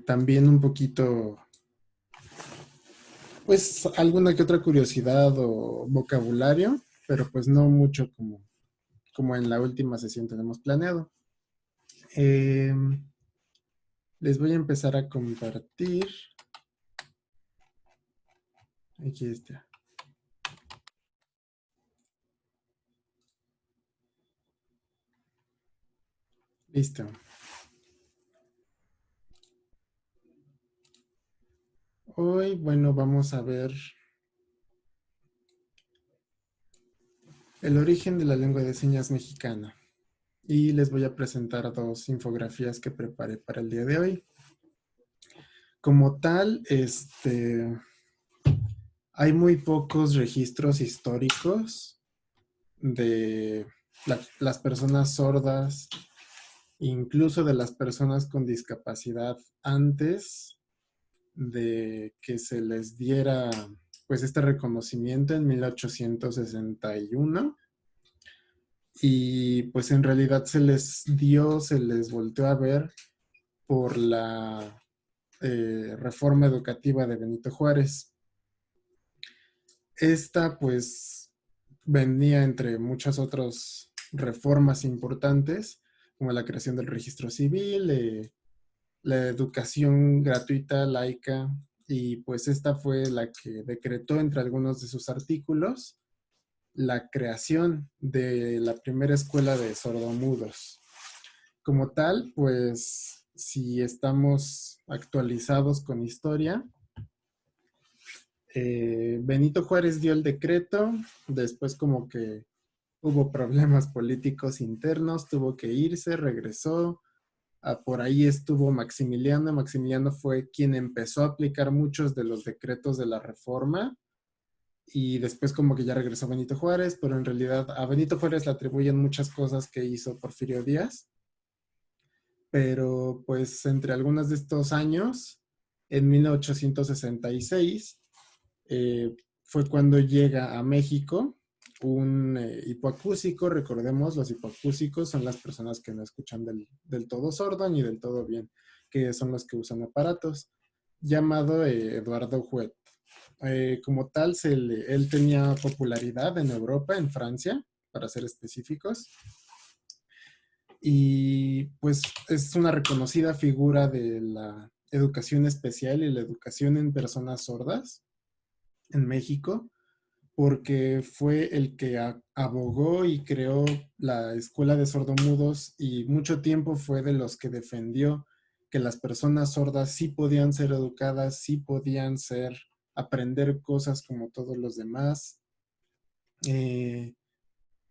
También un poquito, pues alguna que otra curiosidad o vocabulario, pero pues no mucho como en la última sesión tenemos planeado. Eh, Les voy a empezar a compartir. Aquí está. Listo. Hoy, bueno, vamos a ver el origen de la lengua de señas mexicana. Y les voy a presentar dos infografías que preparé para el día de hoy. Como tal, hay muy pocos registros históricos de las personas sordas, incluso de las personas con discapacidad antes de que se les diera pues este reconocimiento en 1861 y pues en realidad se les volteó a ver por la reforma educativa de Benito Juárez. Esta pues venía entre muchas otras reformas importantes, como la creación del registro civil, la educación gratuita, laica, y pues esta fue la que decretó entre algunos de sus artículos la creación de la primera escuela de sordomudos. Como tal, pues si estamos actualizados con historia, Benito Juárez dio el decreto, después como que hubo problemas políticos internos, tuvo que irse, regresó. Por ahí estuvo Maximiliano. Maximiliano fue quien empezó a aplicar muchos de los decretos de la reforma y después como que ya regresó Benito Juárez, pero en realidad a Benito Juárez le atribuyen muchas cosas que hizo Porfirio Díaz, pero pues entre algunos de estos años, en 1866, fue cuando llega a México un hipoacúsico. Recordemos, los hipoacúsicos son las personas que no escuchan del todo sordo ni del todo bien, que son los que usan aparatos, llamado Eduardo Huet. Como tal, él tenía popularidad en Europa, en Francia, para ser específicos, y pues es una reconocida figura de la educación especial y la educación en personas sordas en México, porque fue el que abogó y creó la Escuela de Sordomudos y mucho tiempo fue de los que defendió que las personas sordas sí podían ser educadas, sí podían aprender cosas como todos los demás. Eh,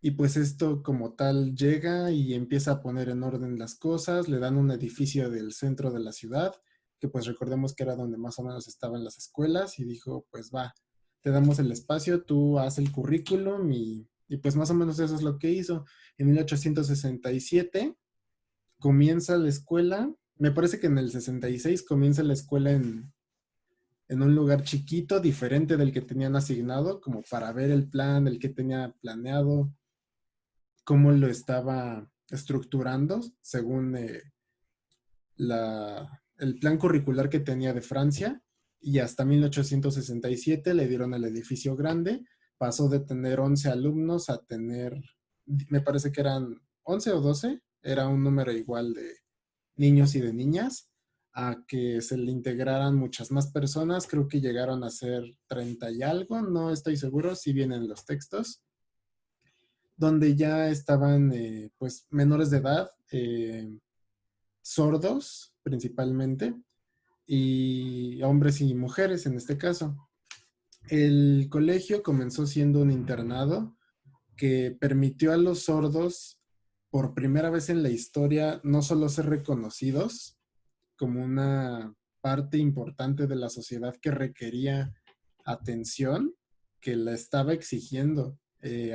y pues esto como tal llega y empieza a poner en orden las cosas, le dan un edificio del centro de la ciudad, que pues recordemos que era donde más o menos estaban las escuelas, y dijo, pues va, te damos el espacio, tú haz el currículum y pues más o menos eso es lo que hizo. En 1867 comienza la escuela, me parece que en el 66 comienza la escuela en un lugar chiquito, diferente del que tenían asignado, como para ver el plan, el que tenía planeado, cómo lo estaba estructurando según el plan curricular que tenía de Francia, y hasta 1867 le dieron el edificio grande, pasó de tener 11 alumnos a tener, me parece que eran 11 o 12, era un número igual de niños y de niñas, a que se le integraran muchas más personas, creo que llegaron a ser 30 y algo, no estoy seguro si vienen los textos, donde ya estaban pues menores de edad, sordos principalmente, y hombres y mujeres en este caso. El colegio comenzó siendo un internado que permitió a los sordos por primera vez en la historia no solo ser reconocidos como una parte importante de la sociedad que requería atención, que la estaba exigiendo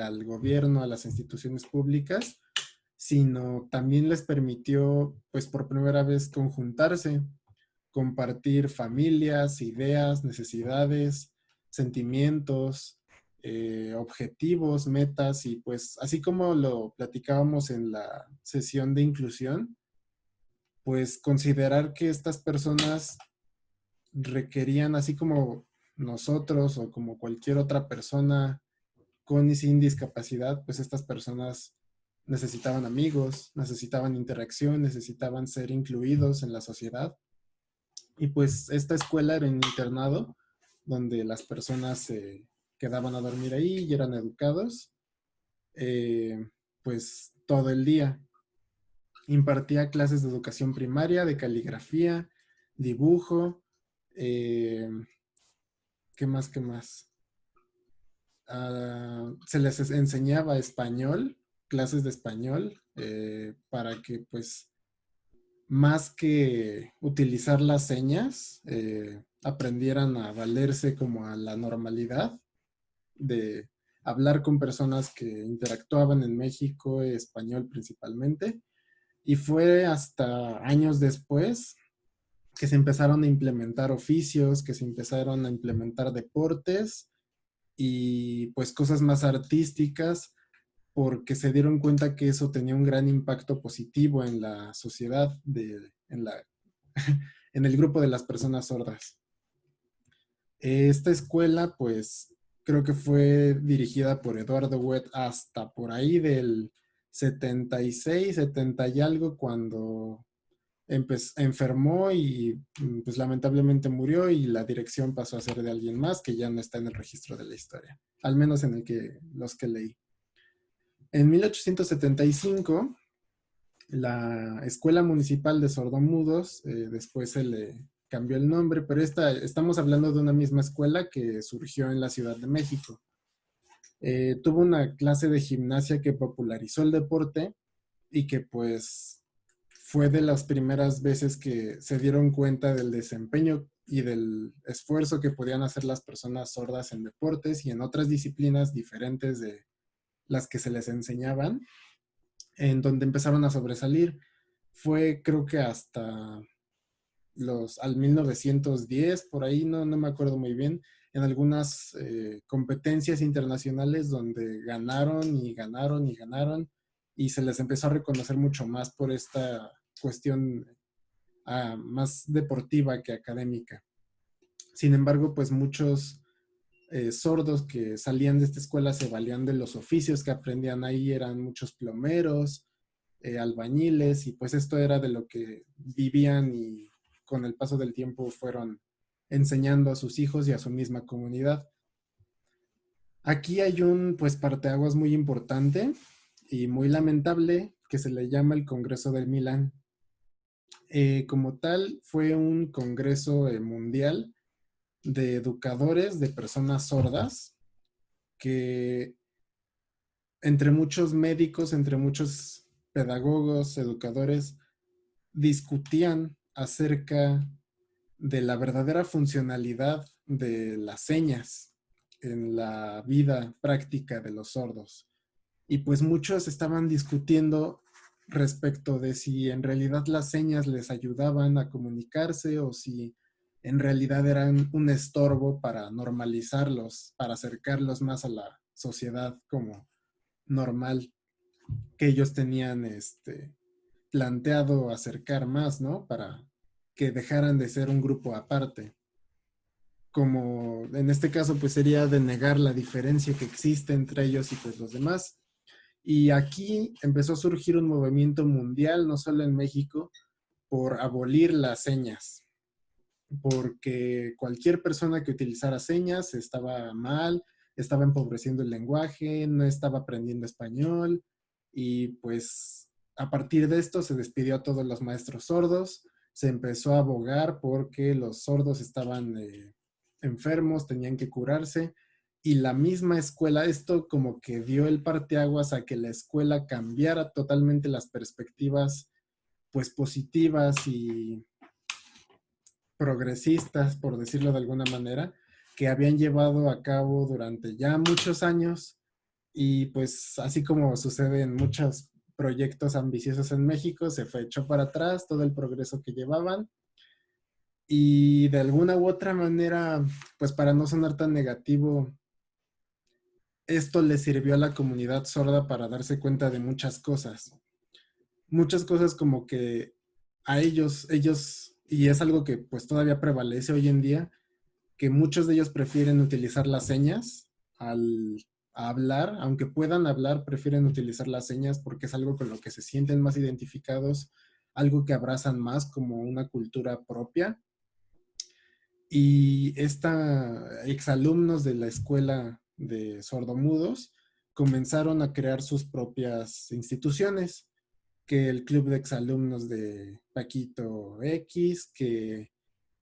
al gobierno, a las instituciones públicas, sino también les permitió, pues por primera vez, conjuntarse, compartir familias, ideas, necesidades, sentimientos, objetivos, metas, y pues así como lo platicábamos en la sesión de inclusión, pues considerar que estas personas requerían, así como nosotros o como cualquier otra persona con y sin discapacidad, pues estas personas necesitaban amigos, necesitaban interacción, necesitaban ser incluidos en la sociedad. Y pues esta escuela era un internado donde las personas se quedaban a dormir ahí y eran educados, pues todo el día. Impartía clases de educación primaria, de caligrafía, dibujo, eh, ¿qué más? ¿Qué más? Se les enseñaba español, clases de español, para que pues más que utilizar las señas, aprendieran a valerse como a la normalidad de hablar con personas que interactuaban en México, español principalmente. Y fue hasta años después que se empezaron a implementar oficios, que se empezaron a implementar deportes y pues cosas más artísticas porque se dieron cuenta que eso tenía un gran impacto positivo en la sociedad, en el grupo de las personas sordas. Esta escuela, pues, creo que fue dirigida por Eduardo Wet hasta por ahí del 76, 70 y algo, cuando enfermó y pues lamentablemente murió y la dirección pasó a ser de alguien más que ya no está en el registro de la historia, al menos en los que leí. En 1875, la Escuela Municipal de Sordomudos, después se le cambió el nombre, pero estamos hablando de una misma escuela que surgió en la Ciudad de México. Tuvo una clase de gimnasia que popularizó el deporte y que pues fue de las primeras veces que se dieron cuenta del desempeño y del esfuerzo que podían hacer las personas sordas en deportes y en otras disciplinas diferentes de las que se les enseñaban, en donde empezaron a sobresalir. Fue creo que hasta al 1910, por ahí, no me acuerdo muy bien, en algunas competencias internacionales donde ganaron y ganaron y ganaron y se les empezó a reconocer mucho más por esta cuestión más deportiva que académica. Sin embargo, pues muchos sordos que salían de esta escuela se valían de los oficios que aprendían ahí, eran muchos plomeros, albañiles, y pues esto era de lo que vivían y con el paso del tiempo fueron enseñando a sus hijos y a su misma comunidad. Aquí hay un pues parteaguas muy importante y muy lamentable que se le llama el Congreso del Milán. Como tal, fue un congreso mundial de educadores de personas sordas que entre muchos médicos, entre muchos pedagogos, educadores, discutían acerca de la verdadera funcionalidad de las señas en la vida práctica de los sordos. Y pues muchos estaban discutiendo respecto de si en realidad las señas les ayudaban a comunicarse o si en realidad eran un estorbo para normalizarlos, para acercarlos más a la sociedad como normal que ellos tenían planteado acercar más, ¿no? Para que dejaran de ser un grupo aparte. Como en este caso, pues sería de negar la diferencia que existe entre ellos y pues los demás. Y aquí empezó a surgir un movimiento mundial, no solo en México, por abolir las señas, porque cualquier persona que utilizara señas estaba mal, estaba empobreciendo el lenguaje, no estaba aprendiendo español y pues a partir de esto se despidió a todos los maestros sordos, se empezó a abogar porque los sordos estaban enfermos, tenían que curarse y la misma escuela, esto como que dio el parteaguas a que la escuela cambiara totalmente las perspectivas pues positivas y progresistas, por decirlo de alguna manera, que habían llevado a cabo durante ya muchos años y pues así como sucede en muchos proyectos ambiciosos en México, se fue echó para atrás todo el progreso que llevaban y de alguna u otra manera, pues para no sonar tan negativo, esto le sirvió a la comunidad sorda para darse cuenta de muchas cosas como que a ellos, y es algo que pues todavía prevalece hoy en día, que muchos de ellos prefieren utilizar las señas al a hablar, aunque puedan hablar, prefieren utilizar las señas porque es algo con lo que se sienten más identificados, algo que abrazan más como una cultura propia. Y esta exalumnos de la escuela de sordomudos comenzaron a crear sus propias instituciones, que el club de exalumnos de Paquito X, que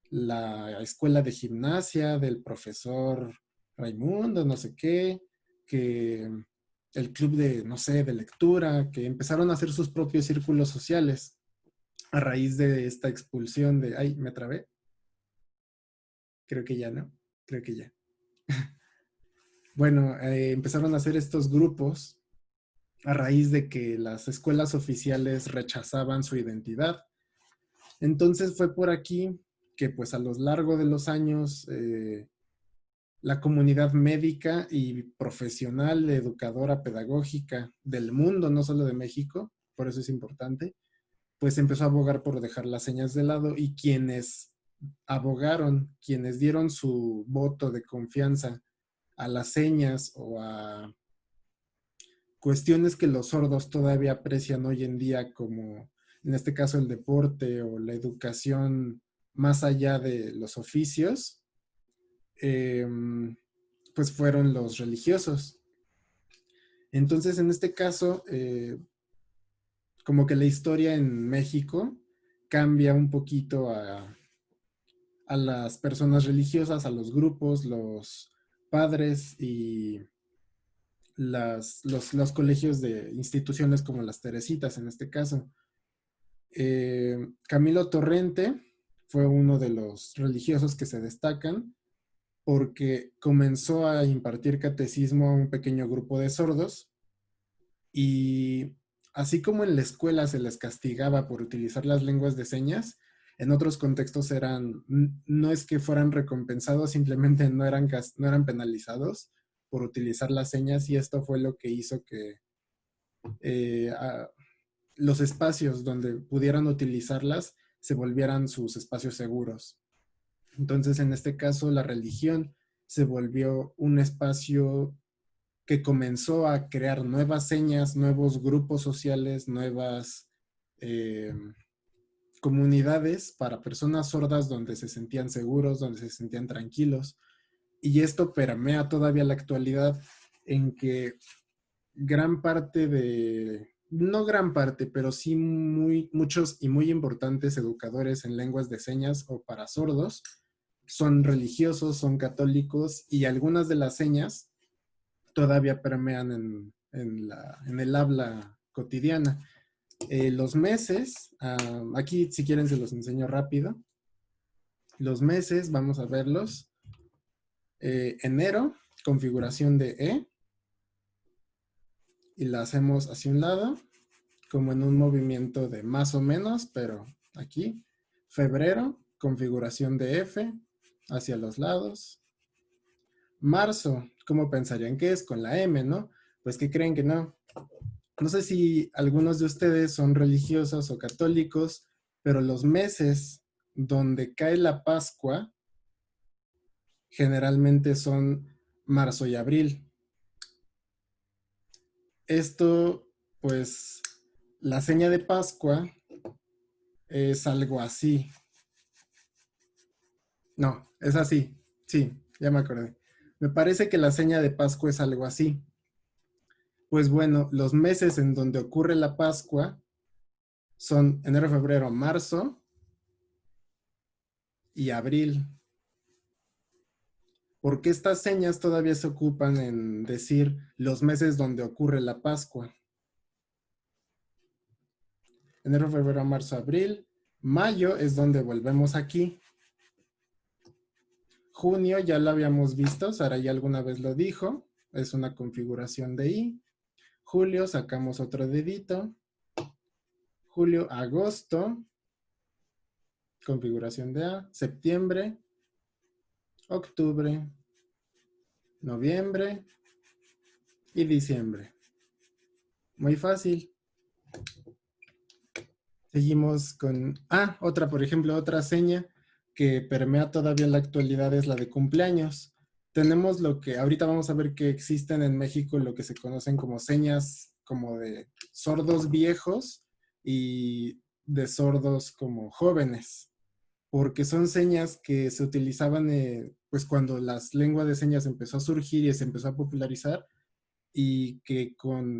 la escuela de gimnasia del profesor Raimundo, no sé qué, que el club de, no sé, de lectura, que empezaron a hacer sus propios círculos sociales a raíz de esta expulsión de, ay, me trabé, creo que ya no, creo que ya. Bueno, empezaron a hacer estos grupos a raíz de que las escuelas oficiales rechazaban su identidad. Entonces fue por aquí que pues a lo largo de los años la comunidad médica y profesional, educadora, pedagógica del mundo, no solo de México, por eso es importante, pues empezó a abogar por dejar las señas de lado y quienes abogaron, quienes dieron su voto de confianza a las señas o a cuestiones que los sordos todavía aprecian hoy en día, como en este caso el deporte o la educación más allá de los oficios, eh, pues fueron los religiosos. Entonces, en este caso, como que la historia en México cambia un poquito a las personas religiosas, a los grupos, los padres y los colegios de instituciones como las Teresitas en este caso. Camilo Torrente fue uno de los religiosos que se destacan porque comenzó a impartir catecismo a un pequeño grupo de sordos y así como en la escuela se les castigaba por utilizar las lenguas de señas, en otros contextos no es que fueran recompensados, simplemente no eran penalizados por utilizar las señas y esto fue lo que hizo que eh, a, los espacios donde pudieran utilizarlas se volvieran sus espacios seguros. Entonces, en este caso, la religión se volvió un espacio que comenzó a crear nuevas señas, nuevos grupos sociales, nuevas eh, comunidades para personas sordas donde se sentían seguros, donde se sentían tranquilos. Y esto permea todavía la actualidad en que gran parte de, no gran parte, pero sí muchos y muy importantes educadores en lenguas de señas o para sordos son religiosos, son católicos y algunas de las señas todavía permean en el habla cotidiana. Los meses, aquí si quieren se los enseño rápido. Los meses, vamos a verlos. Enero, configuración de E, y la hacemos hacia un lado, como en un movimiento de más o menos, pero aquí. Febrero, configuración de F, hacia los lados. Marzo, ¿cómo pensarían que es? Con la M, ¿no? Pues que creen que no. No sé si algunos de ustedes son religiosos o católicos, pero los meses donde cae la Pascua generalmente son marzo y abril. Esto, pues, la seña de Pascua es algo así. No, es así. Sí, ya me acordé. Me parece que la seña de Pascua es algo así. Pues bueno, los meses en donde ocurre la Pascua son enero, febrero, marzo y abril. Porque estas señas todavía se ocupan en decir los meses donde ocurre la Pascua. Enero, febrero, marzo, abril. Mayo es donde volvemos aquí. Junio ya lo habíamos visto, Sara ya alguna vez lo dijo, es una configuración de I. Julio sacamos otro dedito. Julio, agosto, configuración de A. Septiembre, octubre, noviembre y diciembre. Muy fácil. Seguimos con, otra, por ejemplo, otra seña que permea todavía en la actualidad es la de cumpleaños. Tenemos lo que ahorita vamos a ver que existen en México lo que se conocen como señas como de sordos viejos y de sordos como jóvenes, porque son señas que se utilizaban pues cuando las lenguas de señas empezó a surgir y se empezó a popularizar y que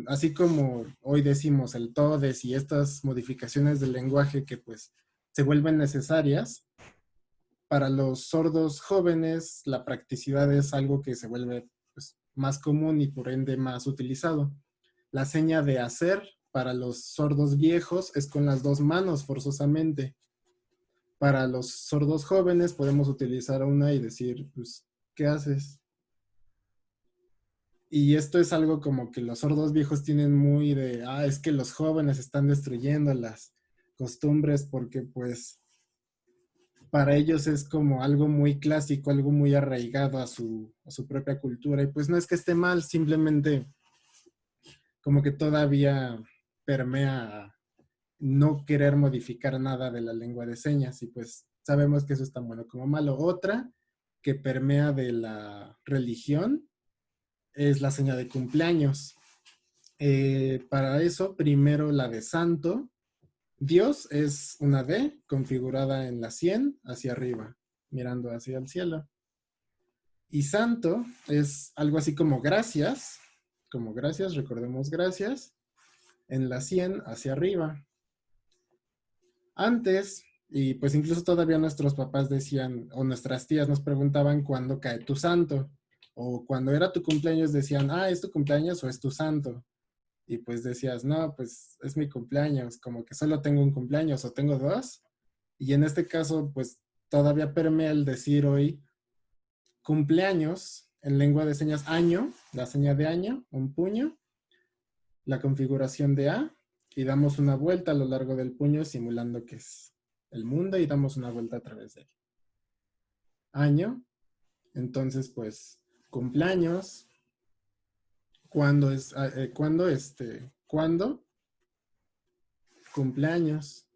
así como hoy decimos el TODES y estas modificaciones del lenguaje que pues se vuelven necesarias, para los sordos jóvenes la practicidad es algo que se vuelve pues, más común y por ende más utilizado. La seña de hacer para los sordos viejos es con las dos manos forzosamente. Para los sordos jóvenes podemos utilizar una y decir, pues, ¿qué haces? Y esto es algo como que los sordos viejos tienen muy de, es que los jóvenes están destruyendo las costumbres porque pues para ellos es como algo muy clásico, algo muy arraigado a su propia cultura. Y pues no es que esté mal, simplemente como que todavía permea no querer modificar nada de la lengua de señas y pues sabemos que eso es tan bueno como malo. Otra que permea de la religión es la seña de cumpleaños. Para eso, primero la de santo. Dios es una D configurada en la 100 hacia arriba, mirando hacia el cielo. Y santo es algo así como gracias, recordemos gracias, en la 100 hacia arriba. Antes, y pues incluso todavía nuestros papás decían, o nuestras tías nos preguntaban cuándo cae tu santo, o cuando era tu cumpleaños decían, ¿es tu cumpleaños o es tu santo? Y pues decías, no, pues es mi cumpleaños, como que solo tengo un cumpleaños o tengo dos. Y en este caso, pues todavía permea el decir hoy cumpleaños en lengua de señas año, la seña de año, un puño, la configuración de A, y damos una vuelta a lo largo del puño simulando que es el mundo y damos una vuelta a través de él. Año, entonces pues cumpleaños, cuando, cumpleaños.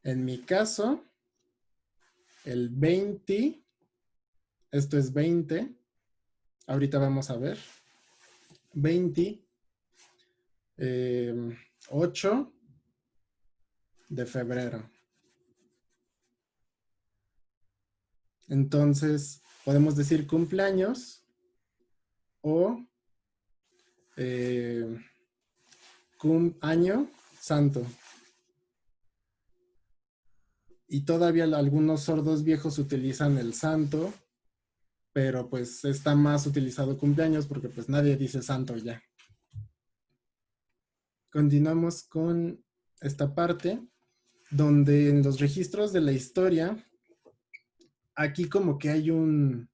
En mi caso, el 20, esto es 20, ahorita vamos a ver, 20, 8 de febrero. Entonces, podemos decir cumpleaños o año santo. Y todavía algunos sordos viejos utilizan el santo, pero pues está más utilizado cumpleaños porque pues nadie dice santo ya. Continuamos con esta parte donde en los registros de la historia, aquí como que hay un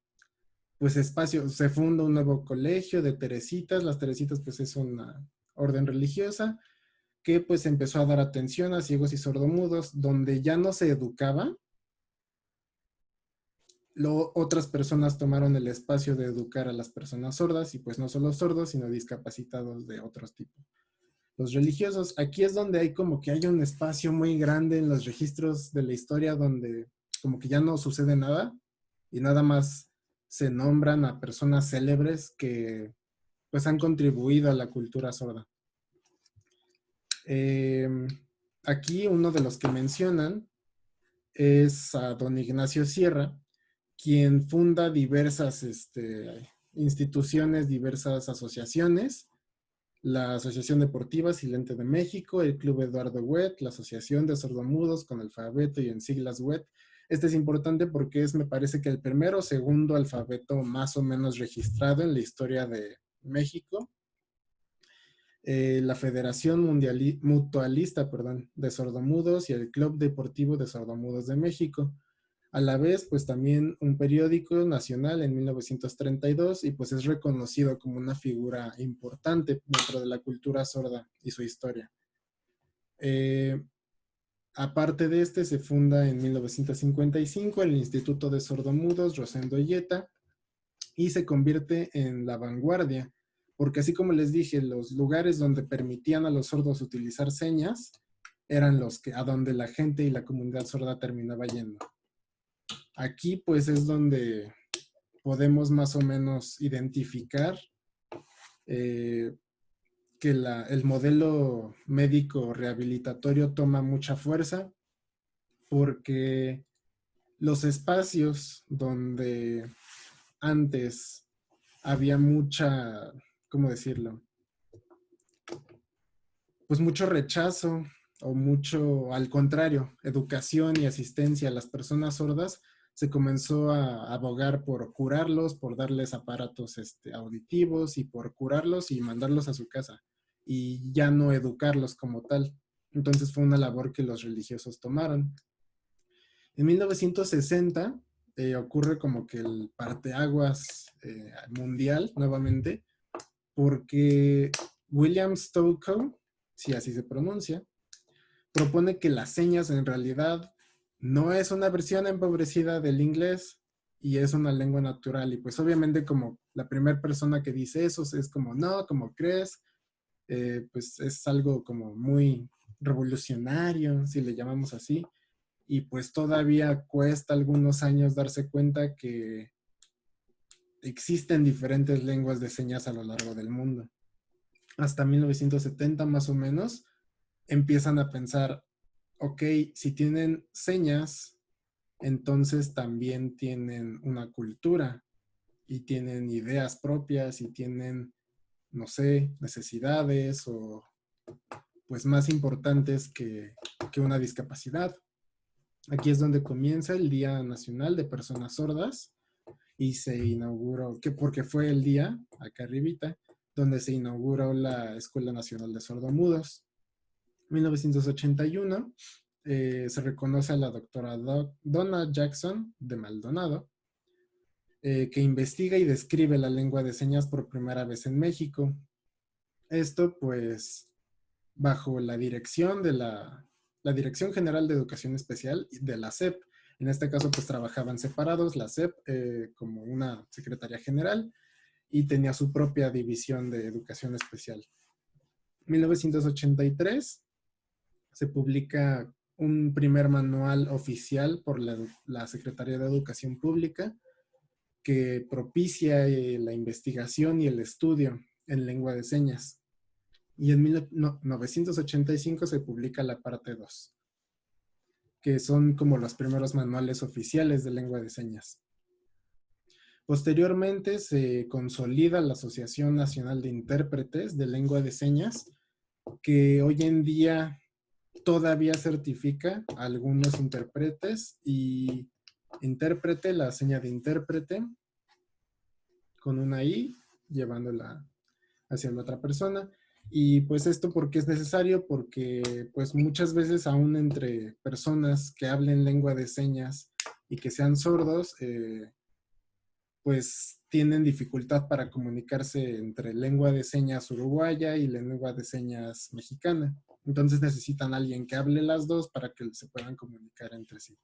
pues espacio, se funda un nuevo colegio de Teresitas. Las Teresitas pues es una orden religiosa que pues empezó a dar atención a ciegos y sordomudos, donde ya no se educaba. Otras personas tomaron el espacio de educar a las personas sordas y pues no solo sordos, sino discapacitados de otros tipos. Los religiosos, aquí es donde hay como que hay un espacio muy grande en los registros de la historia donde como que ya no sucede nada y nada más se nombran a personas célebres que pues han contribuido a la cultura sorda. Aquí uno de los que mencionan es a don Ignacio Sierra, quien funda diversas instituciones, diversas asociaciones, la Asociación Deportiva Silente de México, el Club Eduardo Huet, la Asociación de Sordomudos con alfabeto y en siglas Huet. Este es importante porque es, me parece que el primero o segundo alfabeto más o menos registrado en la historia de México. La Federación Mutualista de Sordomudos y el Club Deportivo de Sordomudos de México. A la vez, pues también un periódico nacional en 1932 y pues es reconocido como una figura importante dentro de la cultura sorda y su historia. Aparte de este, se funda en 1955 el Instituto de Sordomudos Rosendo Yeta y se convierte en la vanguardia, porque así como les dije, los lugares donde permitían a los sordos utilizar señas eran los que a donde la gente y la comunidad sorda terminaba yendo. Aquí pues es donde podemos más o menos identificar eh, que el modelo médico rehabilitatorio toma mucha fuerza porque los espacios donde antes había mucha, ¿cómo decirlo? Pues mucho rechazo o mucho, al contrario, educación y asistencia a las personas sordas, se comenzó a abogar por curarlos, por darles aparatos auditivos y por curarlos y mandarlos a su casa y ya no educarlos como tal. Entonces fue una labor que los religiosos tomaron. En 1960 ocurre como que el parteaguas mundial nuevamente, porque William Stokoe, si así se pronuncia, propone que las señas en realidad no es una versión empobrecida del inglés y es una lengua natural. Y pues obviamente como la primera persona que dice eso es como, no, como crees, pues es algo como muy revolucionario, si le llamamos así. Y pues todavía cuesta algunos años darse cuenta que existen diferentes lenguas de señas a lo largo del mundo. Hasta 1970 más o menos, empiezan a pensar, ok, si tienen señas, entonces también tienen una cultura y tienen ideas propias y tienen, no sé, necesidades o pues más importantes que una discapacidad. Aquí es donde comienza el Día Nacional de Personas Sordas y se inauguró, que porque fue el día, acá arribita, donde se inauguró la Escuela Nacional de Sordomudos. 1981 se reconoce a la doctora Donna Jackson de Maldonado, que investiga y describe la lengua de señas por primera vez en México. Esto pues bajo la dirección de la Dirección General de Educación Especial de la SEP. En este caso pues trabajaban separados, la SEP como una secretaria general y tenía su propia división de educación especial. 1983 se publica un primer manual oficial por la Secretaría de Educación Pública que propicia la investigación y el estudio en lengua de señas. Y en 1985 se publica la parte 2, que son como los primeros manuales oficiales de lengua de señas. Posteriormente se consolida la Asociación Nacional de Intérpretes de Lengua de Señas, que hoy en día todavía certifica a algunos intérpretes y intérprete, la seña de intérprete, con una I, llevándola hacia la otra persona. Y pues esto porque es necesario, porque pues muchas veces aún entre personas que hablen lengua de señas y que sean sordos, pues tienen dificultad para comunicarse entre lengua de señas uruguaya y la lengua de señas mexicana. Entonces necesitan a alguien que hable las dos para que se puedan comunicar entre sí.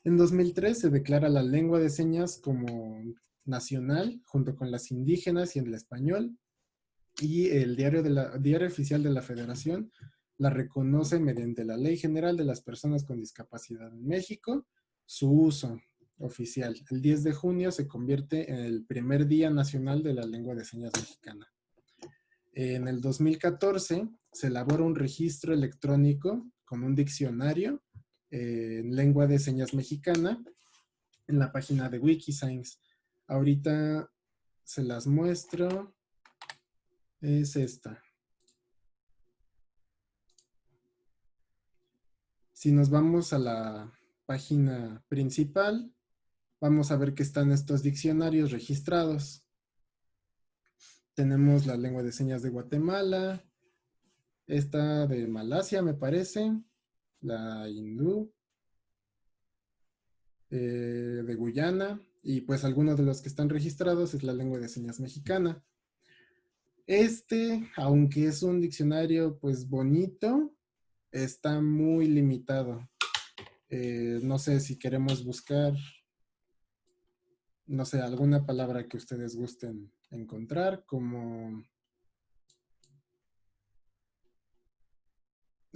En 2003 se declara la lengua de señas como nacional junto con las indígenas y el español, y el diario oficial de la Federación la reconoce mediante la Ley General de las Personas con Discapacidad en México, su uso oficial. El 10 de junio se convierte en el primer Día Nacional de la Lengua de Señas Mexicana. En el 2014 se elabora un registro electrónico con un diccionario en lengua de señas mexicana en la página de Wikisigns. Ahorita se las muestro. Es esta. Si nos vamos a la página principal, vamos a ver que están estos diccionarios registrados. Tenemos la lengua de señas de Guatemala, esta de Malasia, me parece, la hindú, de Guyana, y pues algunos de los que están registrados es la lengua de señas mexicana. Aunque es un diccionario pues bonito, está muy limitado. No sé si queremos buscar, no sé, alguna palabra que ustedes gusten encontrar, como,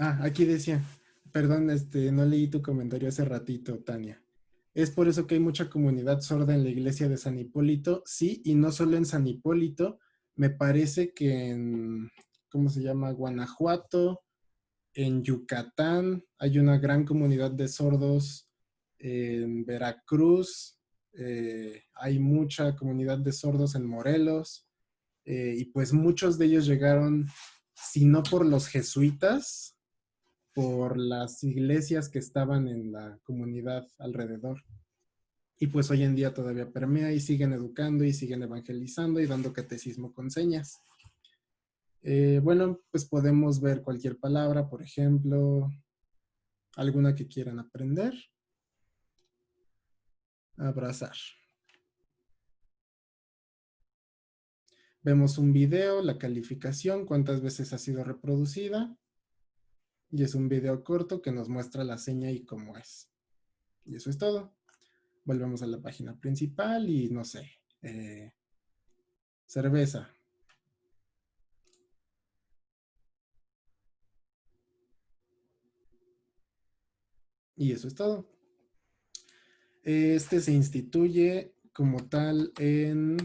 Aquí decía, perdón, no leí tu comentario hace ratito, Tania. Es por eso que hay mucha comunidad sorda en la iglesia de San Hipólito, sí, y no solo en San Hipólito, me parece que en, ¿cómo se llama? Guanajuato, en Yucatán, hay una gran comunidad de sordos, en Veracruz, hay mucha comunidad de sordos en Morelos, y pues muchos de ellos llegaron, si no por los jesuitas, por las iglesias que estaban en la comunidad alrededor. Y pues hoy en día todavía permea y siguen educando y siguen evangelizando y dando catecismo con señas. Bueno, pues podemos ver cualquier palabra, por ejemplo, alguna que quieran aprender. Abrazar. Vemos un video, la calificación, cuántas veces ha sido reproducida. Y es un video corto que nos muestra la seña y cómo es. Y eso es todo. Volvemos a la página principal y no sé. Cerveza. Y eso es todo. Este se instituye como tal en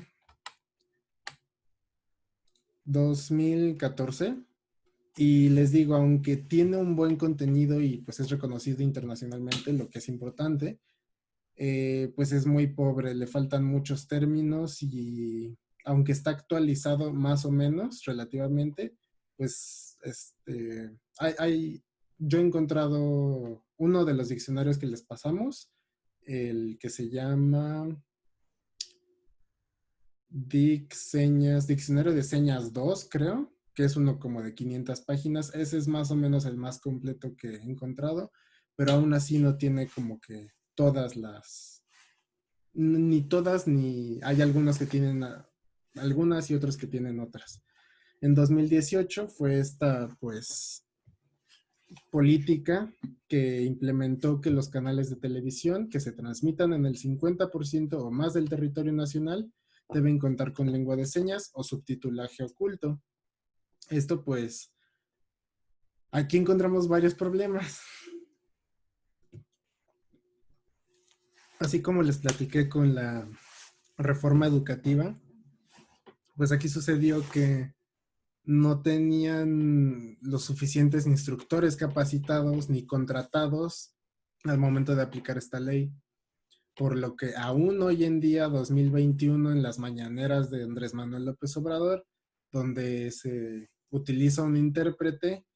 2014. Y les digo, aunque tiene un buen contenido y pues es reconocido internacionalmente, lo que es importante, pues es muy pobre, le faltan muchos términos y aunque está actualizado más o menos relativamente, pues yo he encontrado uno de los diccionarios que les pasamos, el que se llama Diccionario de Señas 2, creo, que es uno como de 500 páginas. Ese es más o menos el más completo que he encontrado, pero aún así no tiene como que todas las, ni todas, ni hay algunas que tienen algunas y otras que tienen otras. En 2018 fue esta, pues, política que implementó que los canales de televisión que se transmitan en el 50% o más del territorio nacional deben contar con lengua de señas o subtitulaje oculto. Esto pues, aquí encontramos varios problemas. Así como les platiqué con la reforma educativa, pues aquí sucedió que no tenían los suficientes instructores capacitados ni contratados al momento de aplicar esta ley. Por lo que aún hoy en día, 2021, en las mañaneras de Andrés Manuel López Obrador, donde se utiliza un intérprete,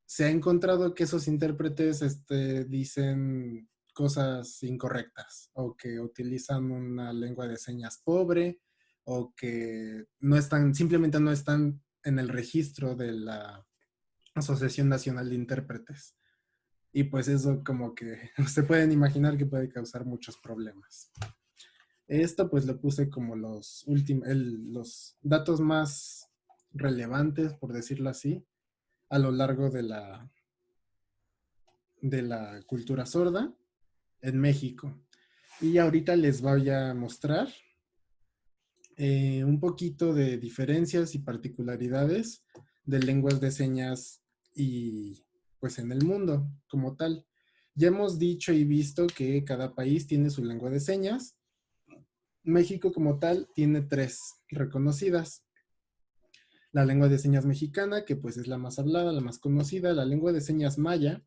se ha encontrado que esos intérpretes dicen cosas incorrectas o que utilizan una lengua de señas pobre o que no están, simplemente no están en el registro de la Asociación Nacional de Intérpretes. Y pues eso como que se pueden imaginar que puede causar muchos problemas. Esto pues lo puse como los datos más relevantes, por decirlo así, a lo largo de la cultura sorda en México. Y ahorita les voy a mostrar un poquito de diferencias y particularidades de lenguas de señas y pues en el mundo como tal. Ya hemos dicho y visto que cada país tiene su lengua de señas. México como tal tiene tres reconocidas. La lengua de señas mexicana, que pues es la más hablada, la más conocida, la lengua de señas maya,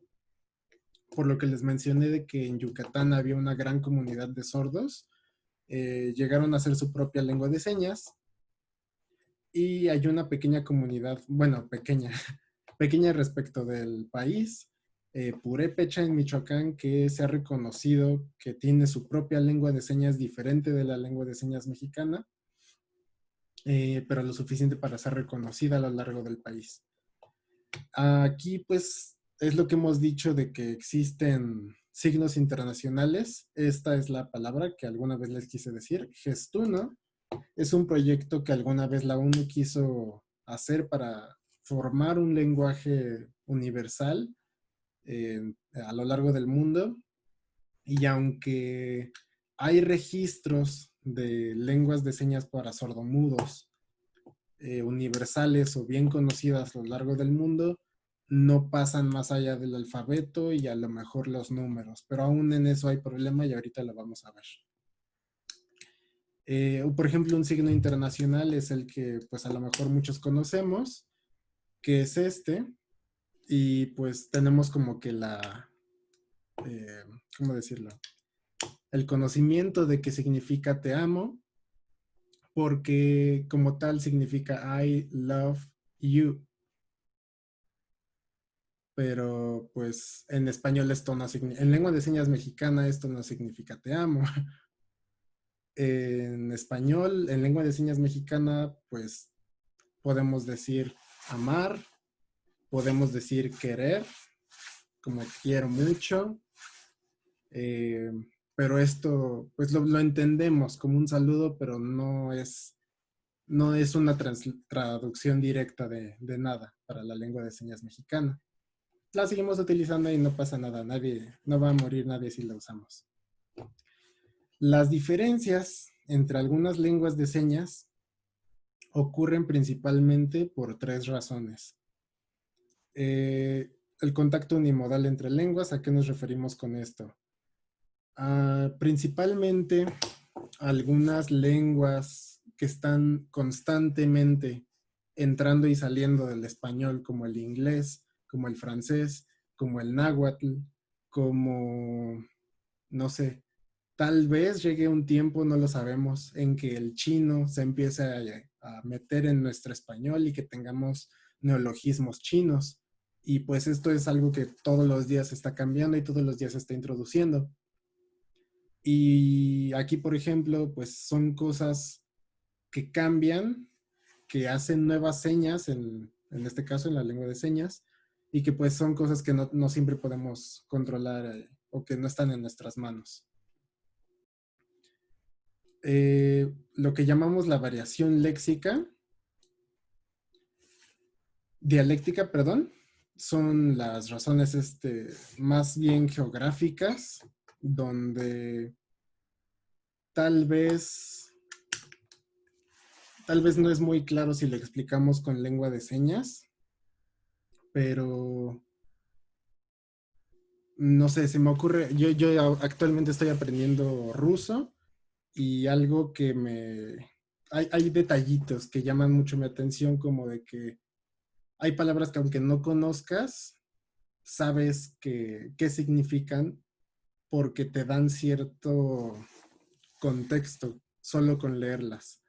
por lo que les mencioné de que en Yucatán había una gran comunidad de sordos, llegaron a hacer su propia lengua de señas y hay una pequeña comunidad, bueno, pequeña, pequeña respecto del país, Purépecha en Michoacán, que se ha reconocido que tiene su propia lengua de señas diferente de la lengua de señas mexicana, pero lo suficiente para ser reconocida a lo largo del país. Aquí pues es lo que hemos dicho de que existen signos internacionales. Esta es la palabra que alguna vez les quise decir. Gestuno es un proyecto que alguna vez la ONU quiso hacer para formar un lenguaje universal a lo largo del mundo. Y aunque hay registros de lenguas de señas para sordomudos universales o bien conocidas a lo largo del mundo, no pasan más allá del alfabeto y a lo mejor los números, pero aún en eso hay problema y ahorita lo vamos a ver. O por ejemplo, un signo internacional es el que pues a lo mejor muchos conocemos, que es este, y pues tenemos como que eh, ¿cómo decirlo? El conocimiento de qué significa te amo, porque como tal significa I love you, pero pues en español esto no significa, en lengua de señas mexicana esto no significa te amo. En español, en lengua de señas mexicana, pues podemos decir amar, podemos decir querer, como quiero mucho, eh, pero esto pues lo entendemos como un saludo, pero no es una traducción directa de nada para la lengua de señas mexicana. La seguimos utilizando y no pasa nada, nadie, no va a morir nadie si la usamos. Las diferencias entre algunas lenguas de señas ocurren principalmente por tres razones. El contacto unimodal entre lenguas, ¿a qué nos referimos con esto? Principalmente algunas lenguas que están constantemente entrando y saliendo del español, como el inglés, como el francés, como el náhuatl, como, no sé, tal vez llegue un tiempo, no lo sabemos, en que el chino se empiece a meter en nuestro español y que tengamos neologismos chinos. Y pues esto es algo que todos los días está cambiando y todos los días se está introduciendo. Y aquí, por ejemplo, pues son cosas que cambian, que hacen nuevas señas, en este caso en la lengua de señas, y que pues son cosas que no siempre podemos controlar o que no están en nuestras manos. Lo que llamamos la variación léxica, dialéctica, perdón, son las razones más bien geográficas, donde tal vez, tal vez no es muy claro si lo explicamos con lengua de señas, pero no sé, se me ocurre, yo actualmente estoy aprendiendo ruso y algo que hay detallitos que llaman mucho mi atención, como de que hay palabras que aunque no conozcas, sabes qué significan porque te dan cierto contexto solo con leerlas.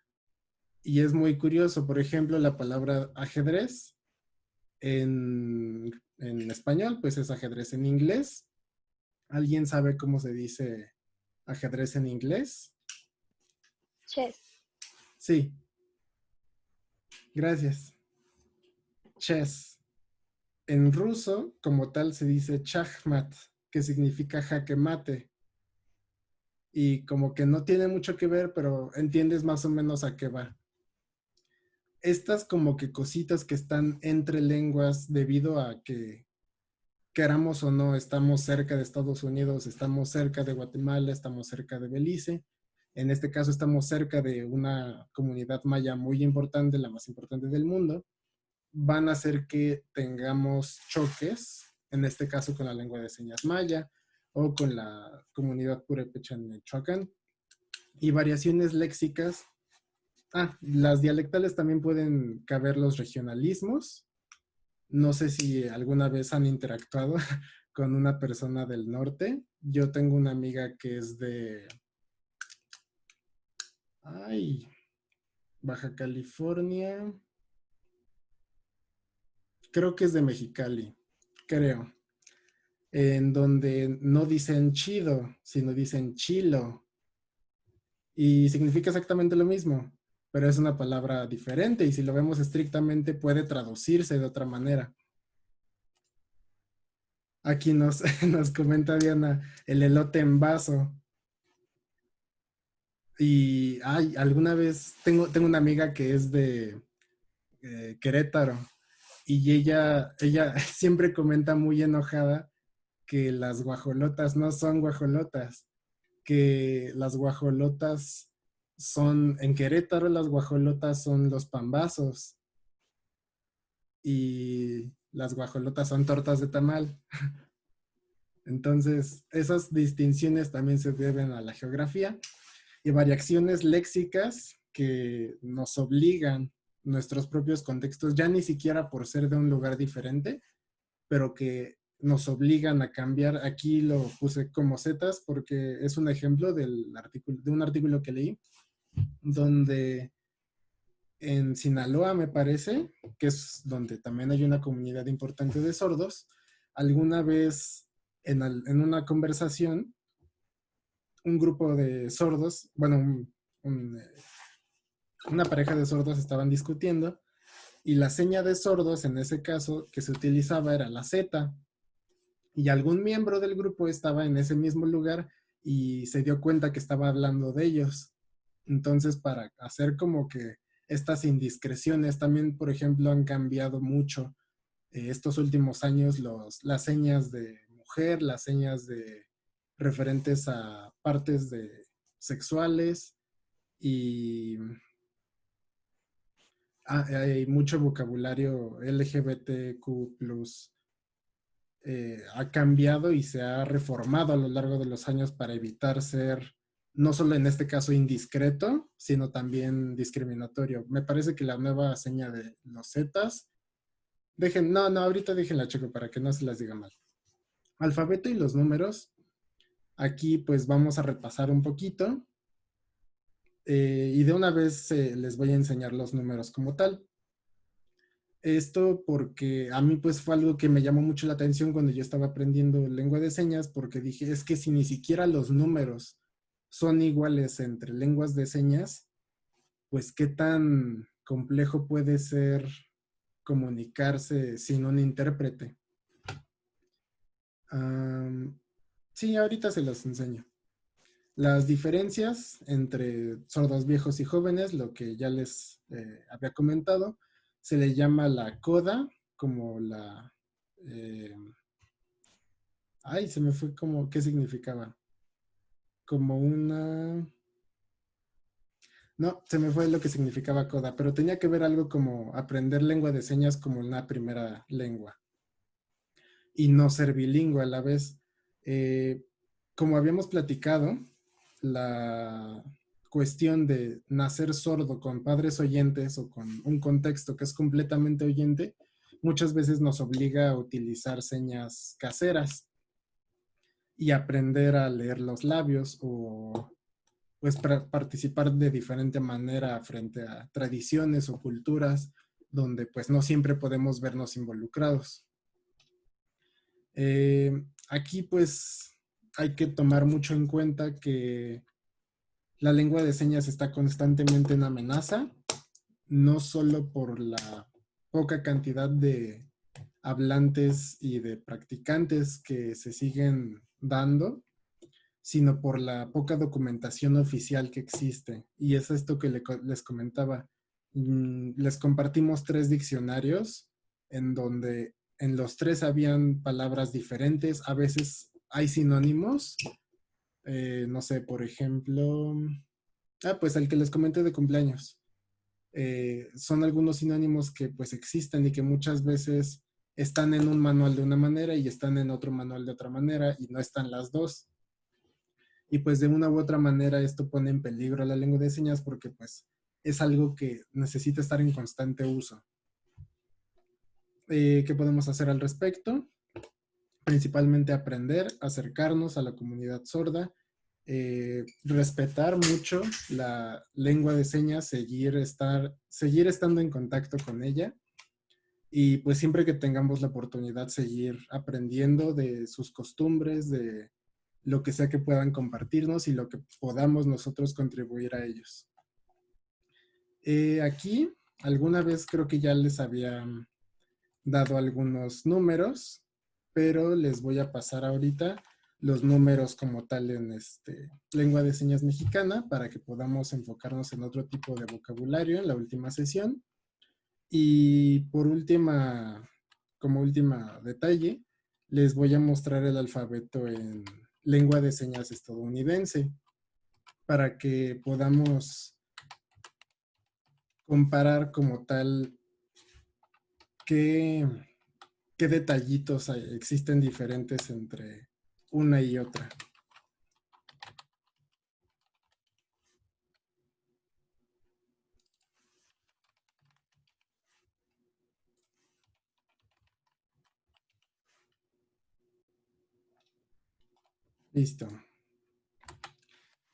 Y es muy curioso, por ejemplo, la palabra ajedrez en español, pues es ajedrez en inglés. ¿Alguien sabe cómo se dice ajedrez en inglés? Chess. Sí, gracias. Chess. En ruso, como tal, se dice chachmat, que significa jaque mate. Y como que no tiene mucho que ver, pero entiendes más o menos a qué va. Estas como que cositas que están entre lenguas debido a que queramos o no, estamos cerca de Estados Unidos, estamos cerca de Guatemala, estamos cerca de Belice. En este caso estamos cerca de una comunidad maya muy importante, la más importante del mundo. Van a hacer que tengamos choques, en este caso con la lengua de señas maya o con la comunidad purépecha en Michoacán, y variaciones léxicas. Las dialectales también pueden caber los regionalismos. No sé si alguna vez han interactuado con una persona del norte. Yo tengo una amiga que es ay, Baja California. Creo que es de Mexicali, creo. En donde no dicen chido, sino dicen chilo. Y significa exactamente lo mismo, pero es una palabra diferente y si lo vemos estrictamente puede traducirse de otra manera. Aquí nos comenta Diana el elote en vaso. Y alguna vez tengo una amiga que es de Querétaro y ella siempre comenta muy enojada que las guajolotas no son guajolotas, que las guajolotas en Querétaro las guajolotas son los pambazos y las guajolotas son tortas de tamal. Entonces, esas distinciones también se deben a la geografía y variaciones léxicas que nos obligan nuestros propios contextos, ya ni siquiera por ser de un lugar diferente, pero que nos obligan a cambiar. Aquí lo puse como zetas porque es un ejemplo de un artículo que leí, donde en Sinaloa, me parece, que es donde también hay una comunidad importante de sordos, alguna vez en una conversación, un grupo de sordos, bueno, un, una pareja de sordos estaban discutiendo y la seña de sordos en ese caso que se utilizaba era la Z y algún miembro del grupo estaba en ese mismo lugar y se dio cuenta que estaba hablando de ellos. Entonces, para hacer como que estas indiscreciones también, por ejemplo, han cambiado mucho estos últimos años las señas de mujer, las señas de referentes a partes sexuales y hay mucho vocabulario LGBTQ+, ha cambiado y se ha reformado a lo largo de los años para evitar ser, no solo en este caso indiscreto, sino también discriminatorio. Me parece que la nueva seña de los Zetas, no, ahorita déjenla checo para que no se las diga mal. Alfabeto y los números, aquí pues vamos a repasar un poquito y de una vez les voy a enseñar los números como tal. Esto porque a mí pues fue algo que me llamó mucho la atención cuando yo estaba aprendiendo lengua de señas, porque dije, es que si ni siquiera los números son iguales entre lenguas de señas, pues qué tan complejo puede ser comunicarse sin un intérprete. Sí, ahorita se los enseño. Las diferencias entre sordos viejos y jóvenes, lo que ya les había comentado, se le llama la coda, como la... eh, ay, se me fue como, ¿qué significaba? Como una... No, se me fue lo que significaba coda, pero tenía que ver algo como aprender lengua de señas como una primera lengua y no ser bilingüe a la vez. Eh, Como habíamos platicado, la cuestión de nacer sordo con padres oyentes o con un contexto que es completamente oyente, muchas veces nos obliga a utilizar señas caseras y aprender a leer los labios o pues participar de diferente manera frente a tradiciones o culturas donde pues no siempre podemos vernos involucrados. Aquí pues hay que tomar mucho en cuenta que la lengua de señas está constantemente en amenaza, no solo por la poca cantidad de hablantes y de practicantes que se siguen dando, sino por la poca documentación oficial que existe. Y es esto que les comentaba. Les compartimos 3 diccionarios en donde en los 3 habían palabras diferentes, a veces hay sinónimos, no sé, por ejemplo, pues el que les comenté de cumpleaños. Son algunos sinónimos que pues existen y que muchas veces están en un manual de una manera y están en otro manual de otra manera y no están las dos. Y pues de una u otra manera esto pone en peligro la lengua de señas porque pues es algo que necesita estar en constante uso. ¿Qué podemos hacer al respecto? Principalmente aprender, acercarnos a la comunidad sorda, respetar mucho la lengua de señas, seguir estando en contacto con ella y pues siempre que tengamos la oportunidad seguir aprendiendo de sus costumbres, de lo que sea que puedan compartirnos y lo que podamos nosotros contribuir a ellos. Aquí, alguna vez creo que ya les había dado algunos números, pero les voy a pasar ahorita los números como tal en lengua de señas mexicana para que podamos enfocarnos en otro tipo de vocabulario en la última sesión. Y por como última detalle, les voy a mostrar el alfabeto en lengua de señas estadounidense para que podamos comparar como tal qué qué detallitos existen diferentes entre una y otra. Listo.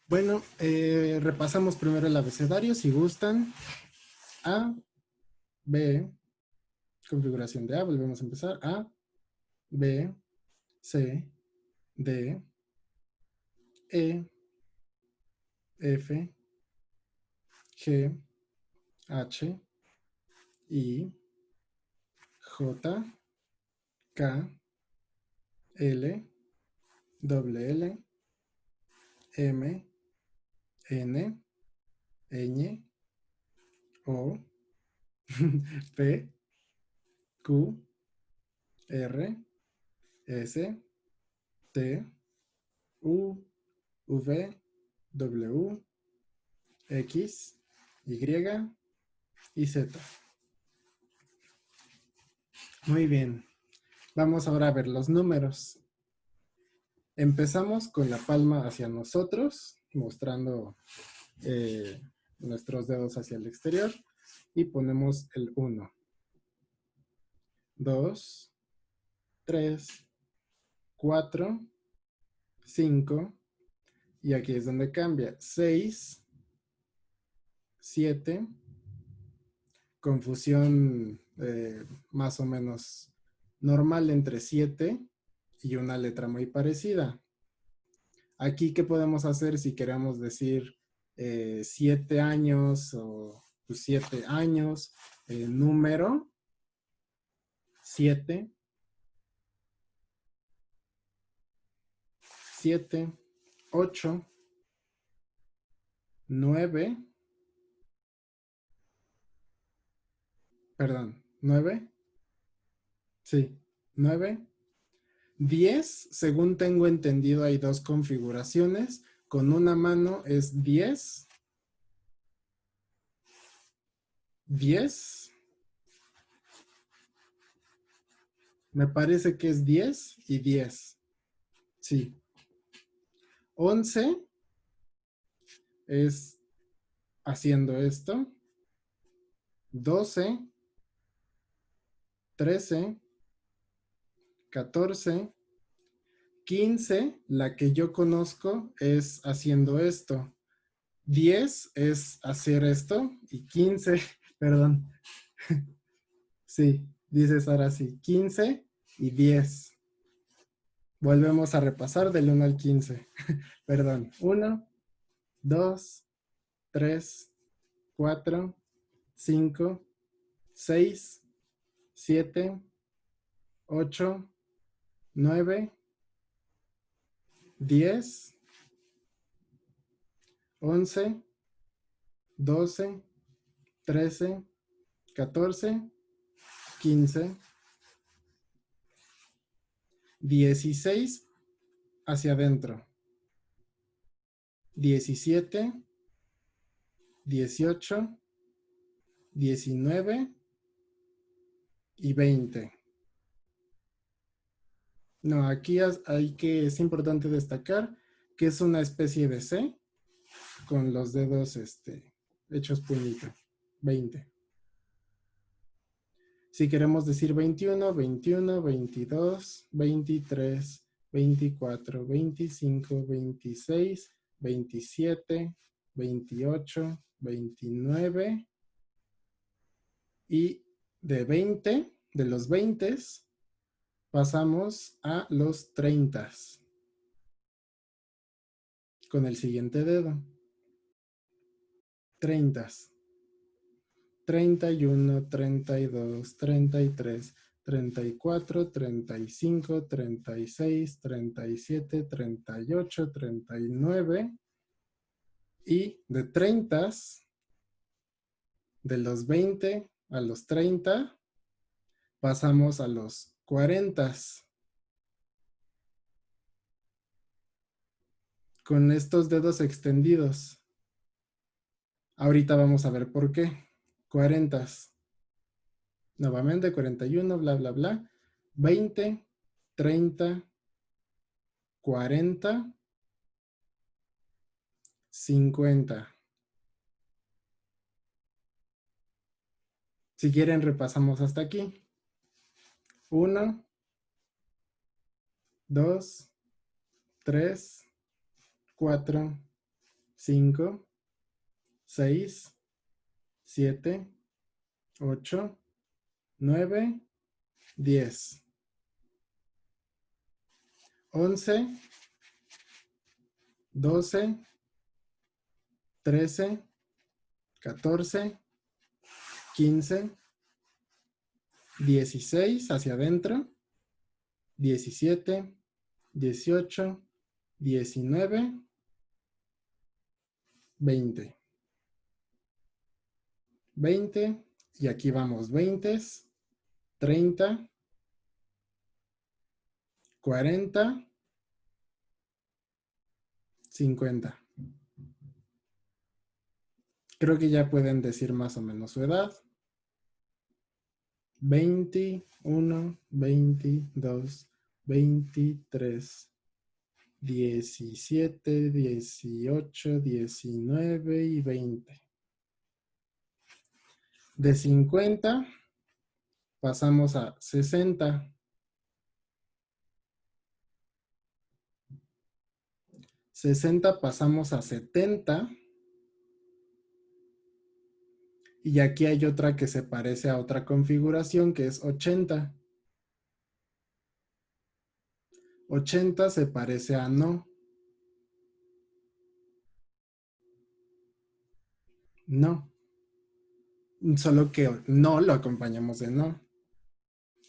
Bueno, repasamos primero el abecedario, si gustan. A, B, configuración de A, volvemos a empezar. A, B, C, D, E, F, G, H, I, J, K, L, L, M, N, Ñ, O, P, Q, R, S, T, U, V, W, X, Y y Z. Muy bien. Vamos ahora a ver los números. Empezamos con la palma hacia nosotros, mostrando nuestros dedos hacia el exterior y ponemos el 1, 2, 3, 4, 5 y aquí es donde cambia, 6, 7, confusión más o menos normal entre 7 y una letra muy parecida. Aquí, ¿qué podemos hacer si queremos decir 7 años o 7 años? Número 7, 7, 8, 9, perdón, 9, sí, 9, 10, según tengo entendido hay dos configuraciones, con una mano es 10, 10, me parece que es 10 y 10, sí. 11 es haciendo esto, 12, 13, 14, 15, la que yo conozco es haciendo esto. 10 es hacer esto y 15, perdón. Sí, dices ahora sí, 15 y 10. Volvemos a repasar del 1 al 15. Perdón, 1, 2, 3, 4, 5, 6, 7, 8, 9, 10, 11, 12, 13, 14, 15, 16 hacia adentro, 17, 18, 19 y 20. No, aquí es importante destacar que es una especie de C con los dedos hechos puñito. 20. Si queremos decir 21, 21, 22, 23, 24, 25, 26, 27, 28, 29 y de 20, de los 20 pasamos a los 30 con el siguiente dedo. 30. 31, 32, 33, 34, 35, 36, 37, 38, 39 y de 30, de los 20 a los 30, pasamos a los 40. Con estos dedos extendidos. Ahorita vamos a ver por qué. 40. Nuevamente 41, bla, bla, bla. 20, 30, 40, 50. Si quieren, repasamos hasta aquí. 1, 2, 3, 4, 5, 6, 7, 8, 9, 10, 11, 12, 13, 14, 15, 16 hacia adentro, 17, 18, 19, 20. 20, y aquí vamos 20, 30, 40, 50. Creo que ya pueden decir más o menos su edad. 21, 22, 23, 17, 18, 19 y 20. De 50 pasamos a 60. 60 pasamos a 70. Y aquí hay otra que se parece a otra configuración que es 80. 80 se parece a no. No. Solo que no lo acompañamos de no.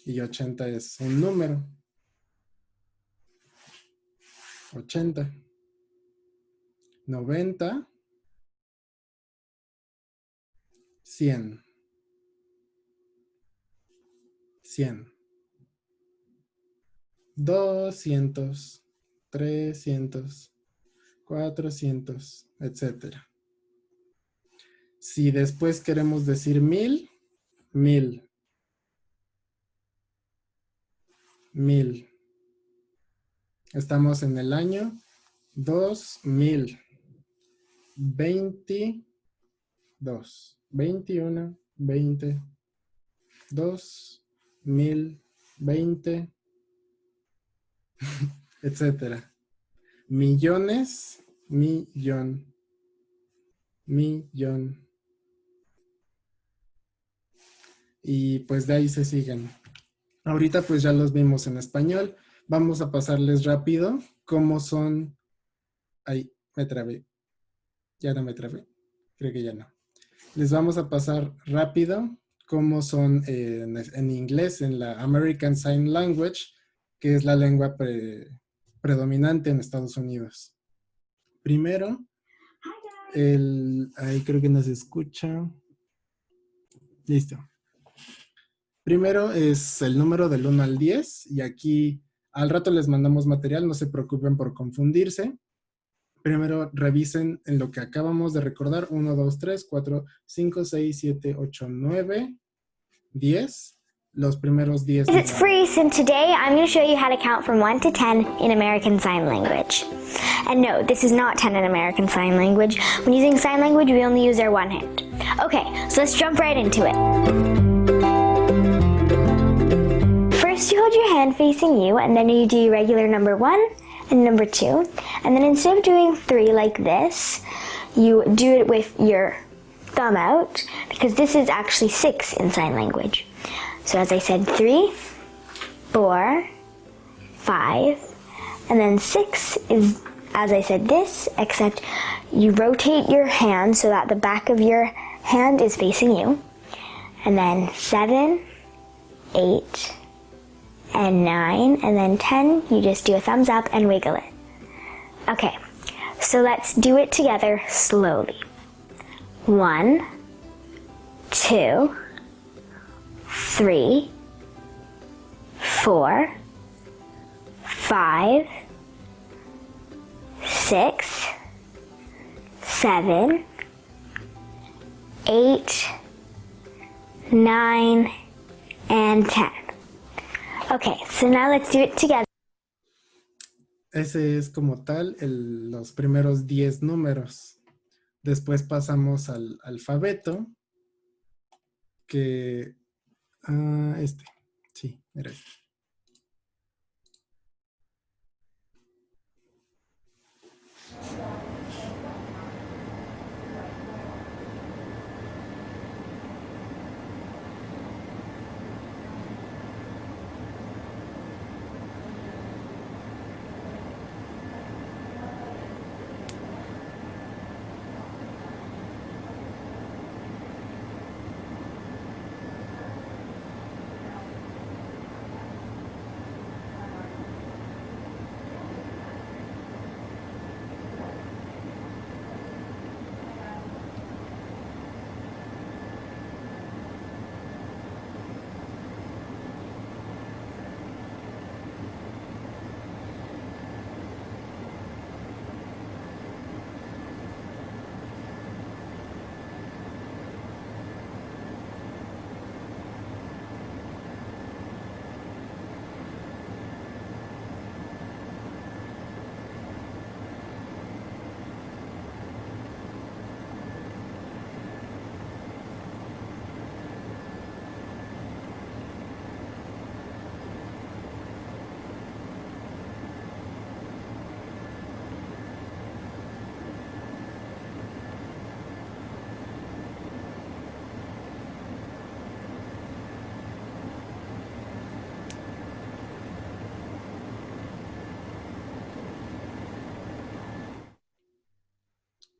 Y 80 es un número. 80. 90. 100. 100. 200. 300. 400. Etcétera. Si después queremos decir 1000, 1000. 1000. Estamos en el año 2000. 22, 21, 20, 2000, 20, etcétera. Millones, millón, millón. Y pues de ahí se siguen. Ahorita pues ya los vimos en español. Vamos a pasarles rápido cómo son... Ahí, me trabé. Ya no me trabé. Creo que ya no. Les vamos a pasar rápido cómo son en inglés, en la American Sign Language, que es la lengua predominante en Estados Unidos. Primero, ahí creo que nos escucha. Listo. Primero es el número del 1 al 10 y aquí al rato les mandamos material, no se preocupen por confundirse. Primero revisen en lo que acabamos de recordar, 1, 2, 3, 4, 5, 6, 7, 8, 9, 10. Los primeros 10. It's free, and today I'm going to show you how to count from 1 to 10 in American Sign Language. And no, this is not 10 in American Sign Language. When using sign language, we only use our one hand. Okay, so let's jump right into it. First, you hold your hand facing you, and then you do your regular number 1 and number 2. And then instead of doing 3 like this, you do it with your thumb out, because this is actually 6 in sign language. So as I said, 3, 4, 5, and then 6 is, as I said, this, except you rotate your hand so that the back of your hand is facing you. And then 7, 8, and 9, and then 10, you just do a thumbs up and wiggle it. Okay, so let's do it together slowly. 1, 2, 3, 4, 5, 6, 7, 8, 9, and 10. Okay, so now let's do it together. Ese es como tal los primeros 10 números. Después pasamos al alfabeto, que... sí, era este.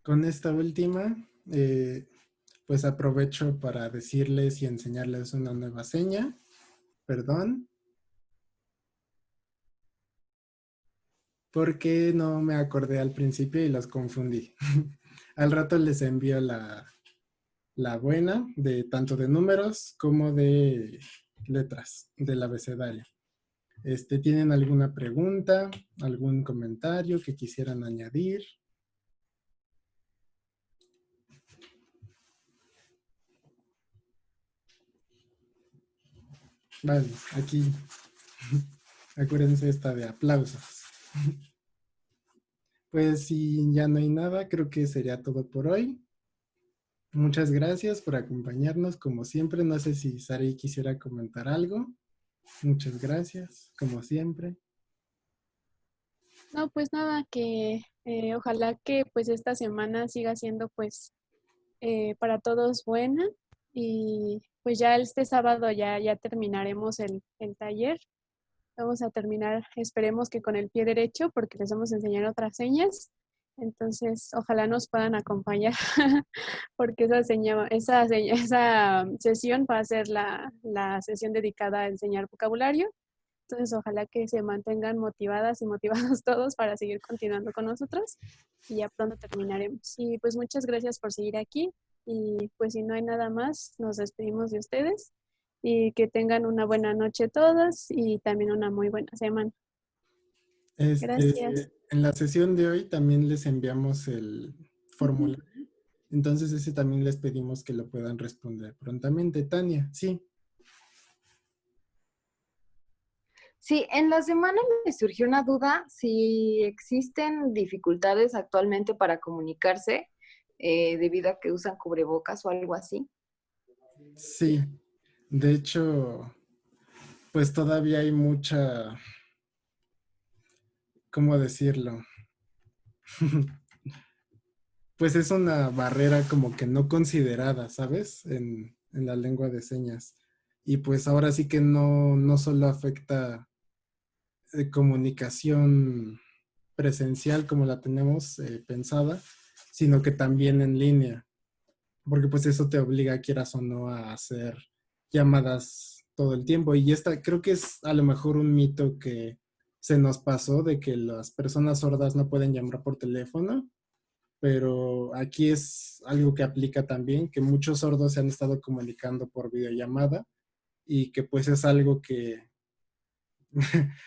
Con esta última, pues aprovecho para decirles y enseñarles una nueva seña. Perdón. Porque no me acordé al principio y los confundí. Al rato les envío la buena, de tanto de números como de letras del abecedario. ¿Tienen alguna pregunta, algún comentario que quisieran añadir? Vale, aquí acuérdense esta de aplausos. Pues si ya no hay nada, creo que sería todo por hoy. Muchas gracias por acompañarnos, como siempre. No sé si Sari quisiera comentar algo. Muchas gracias, como siempre. No, pues nada, que ojalá que pues esta semana siga siendo pues para todos buena y pues ya este sábado ya terminaremos el taller. Vamos a terminar, esperemos que con el pie derecho porque les vamos a enseñar otras señas. Entonces, ojalá nos puedan acompañar porque esa sesión va a ser la sesión dedicada a enseñar vocabulario. Entonces, ojalá que se mantengan motivadas y motivados todos para seguir continuando con nosotros y ya pronto terminaremos. Y pues muchas gracias por seguir aquí y pues si no hay nada más, nos despedimos de ustedes y que tengan una buena noche todas y también una muy buena semana. Gracias. En la sesión de hoy también les enviamos el formulario. Entonces ese también les pedimos que lo puedan responder prontamente. Tania, sí. Sí, en la semana me surgió una duda si existen dificultades actualmente para comunicarse debido a que usan cubrebocas o algo así. Sí, de hecho, pues todavía hay mucha, ¿cómo decirlo? Pues es una barrera como que no considerada, ¿sabes? En la lengua de señas. Y pues ahora sí que no solo afecta comunicación presencial como la tenemos pensada, sino que también en línea, porque pues eso te obliga, quieras o no, a hacer llamadas todo el tiempo. Y esta creo que es a lo mejor un mito que se nos pasó de que las personas sordas no pueden llamar por teléfono, pero aquí es algo que aplica también, que muchos sordos se han estado comunicando por videollamada y que pues es algo que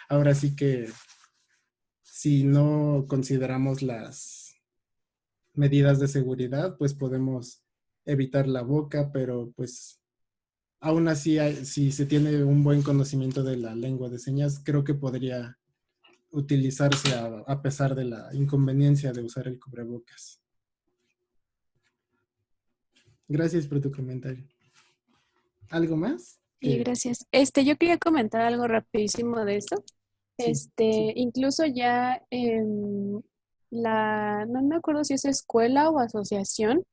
ahora sí que si no consideramos las medidas de seguridad, pues podemos evitar la boca, pero pues aún así, si se tiene un buen conocimiento de la lengua de señas, creo que podría utilizarse a pesar de la inconveniencia de usar el cubrebocas. Gracias por tu comentario. ¿Algo más? Sí, gracias. Yo quería comentar algo rapidísimo de esto. Sí. Incluso ya no me acuerdo si es escuela o asociación,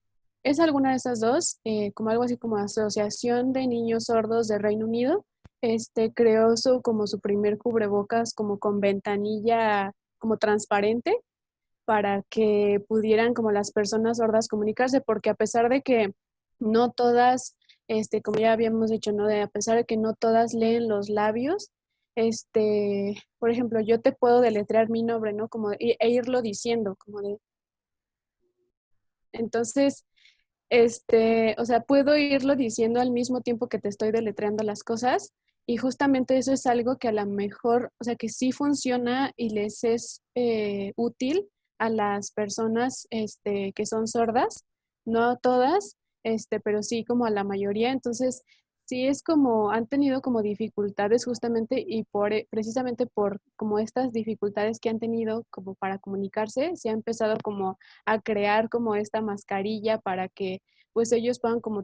es alguna de esas dos, como algo así como Asociación de Niños Sordos de Reino Unido, creó como su primer cubrebocas como con ventanilla como transparente para que pudieran como las personas sordas comunicarse, porque a pesar de que no todas, como ya habíamos dicho, ¿no? A pesar de que no todas leen los labios, por ejemplo, yo te puedo deletrear mi nombre, ¿no? Como e irlo diciendo, como de. Entonces, o sea, puedo irlo diciendo al mismo tiempo que te estoy deletreando las cosas y justamente eso es algo que a lo mejor, o sea, que sí funciona y les es útil a las personas que son sordas, no a todas, pero sí como a la mayoría. Entonces, sí es como, han tenido como dificultades justamente y precisamente por como estas dificultades que han tenido como para comunicarse, se ha empezado como a crear como esta mascarilla para que pues ellos puedan como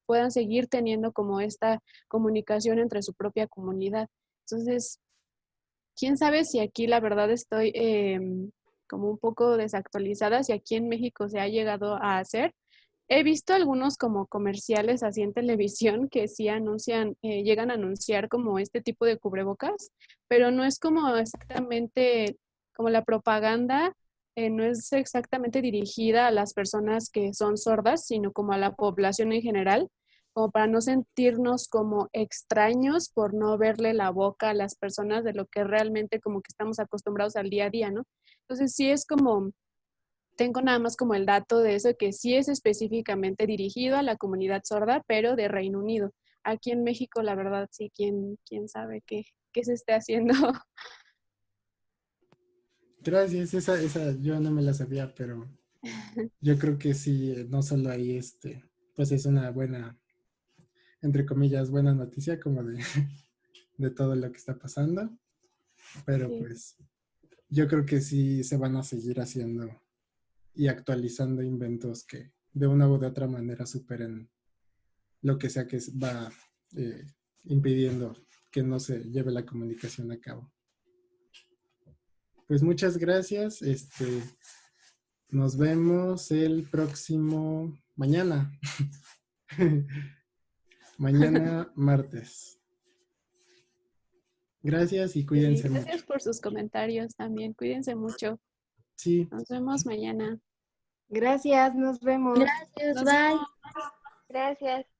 puedan seguir teniendo como esta comunicación entre su propia comunidad. Entonces, quién sabe si aquí la verdad estoy como un poco desactualizada, si aquí en México se ha llegado a hacer. He visto algunos como comerciales así en televisión que sí anuncian, llegan a anunciar como este tipo de cubrebocas, pero no es como exactamente como la propaganda, no es exactamente dirigida a las personas que son sordas, sino como a la población en general, como para no sentirnos como extraños por no verle la boca a las personas de lo que realmente como que estamos acostumbrados al día a día, ¿no? Entonces sí es como tengo nada más como el dato de eso, que sí es específicamente dirigido a la comunidad sorda, pero de Reino Unido. Aquí en México, la verdad, sí, quién sabe qué se esté haciendo. Gracias, esa yo no me la sabía, pero yo creo que sí, no solo ahí, pues es una buena, entre comillas, buena noticia como de todo lo que está pasando, pero Sí, pues yo creo que sí se van a seguir haciendo y actualizando inventos que de una u de otra manera superen lo que sea que va eh, impidiendo que no se lleve la comunicación a cabo. Pues muchas gracias. Nos vemos el próximo mañana. Mañana martes. Gracias y sí, cuídense mucho. gracias por sus comentarios también. Cuídense mucho. Sí, Nos vemos mañana. Gracias, nos vemos. Gracias, Nos bye. vemos. Gracias.